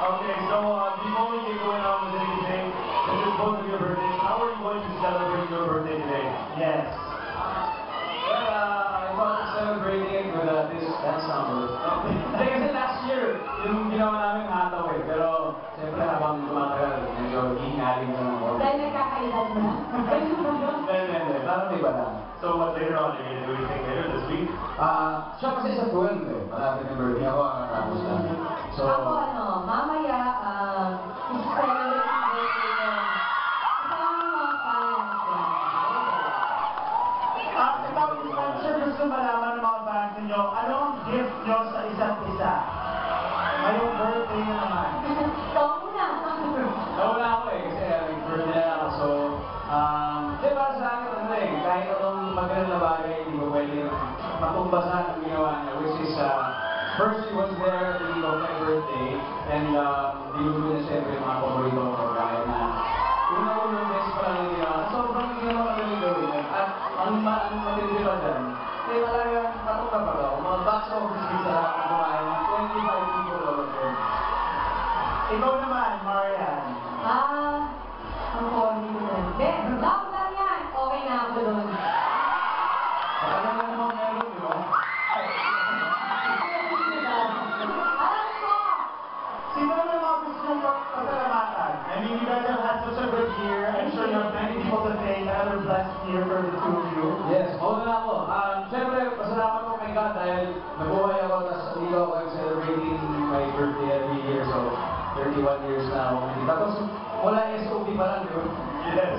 Okay, so before we get going on with anything, this is both of your birthdays. How are you going to celebrate your birthday today? Yes. Well, I thought of celebrating it with this dance number. Hindi kasi last year, yung ginawa namin hataw eh. Pero, siyempre habang tumatagal, medyo hingaling na ng order. Dahil nagkakaedad na. Hindi. Parang iba lang. So what later on, are you going to do anything later this week? Siya kasi sa 12 eh. Malapit yung birthday ako, nakatapos na. So, Ako mamaya, i-celebrate yung birthday ko. Kasama yung mga fans. I'm sure gusto malaman ng mga fans ninyo, ano ang gift nyo sa isa't isa? Ngayong birthday na naman. Ikaw muna. nawala ako eh, kasi birthday na ako. So, di ba sa akin, kahit anong magaling na bagay, hindi ko pwede matumbasan ang ginawa niya, which is, first she was there the week of my birthday, and dinulo na siyempre yung mga paborito ko, dahil na unang beses pa lang yung ginawa. Sobrang ginawa magaling gawin. At ang matindi pa dyan, eh talagang patunga pa daw, mga box office sa lahat ng kumain ng 25 people over there. Ikaw naman, Marian. Ang corny ko na. Hindi, love lang yan. Okay na ako doon. Matagal na naman meron, di ba? Alam ko! Sino naman mga gusto nyong pasalamatan? I mean, you guys have had such a good year. I'm sure you have many people to thank. Another blessed year for the two of you. Yes, mauna na ako. Siyempre, pasalamat ko kay God dahil nabuhay ako, tapos dito ako celebrating my birthday every year. So, 31 years na ako. Tapos, wala SOP pa lang, di ba? Yes.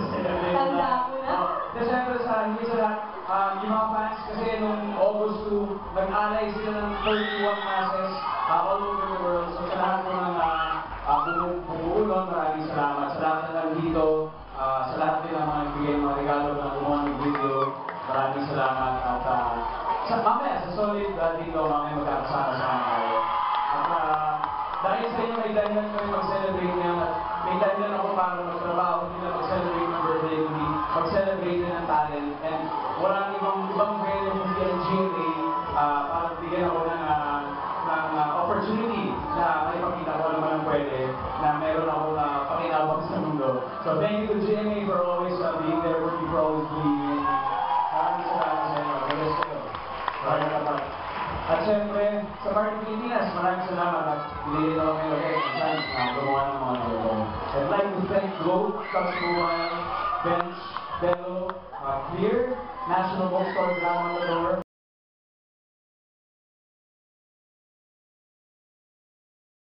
Tanda ko na. Kasi siyempre hindi sa lahat, yung mga fans kasi nung August 2, nag-alay sila ng 31 masses all over the world. So, sa lahat ko ng bumuulong, maraming salamat. Sa lahat na nandito, sa lahat din ng mga nagbigay ng mga regalo na gumawa ng video, maraming salamat. At mamaya, sa Solid dito, mamaya magkakasama-sama tayo. At dahil sa inyo, may dahilan kami mag-celebrate ngayon at may dahilan ako para magtrabaho, hindi na mag-celebrate ng birthday, hindi mag-celebrate din ng talent. And walang ibang way yung hindi ang GMA para bigyan ako ng opportunity na maipakita ko naman ang pwede na meron ako na pakinabang sa mundo. So thank you to GMA for always being there with me, for always believing in me. Maraming salamat sa inyo. Bless kayo. Maraming kapag. At siyempre, sa Party Pilipinas, maraming salamat at hindi rin ako may lagay ng chance na gumawa ng mga nito. I'd like to thank Go, Kapsuan, Bench, Bello, Clear, National Bookstore, Drama Matador,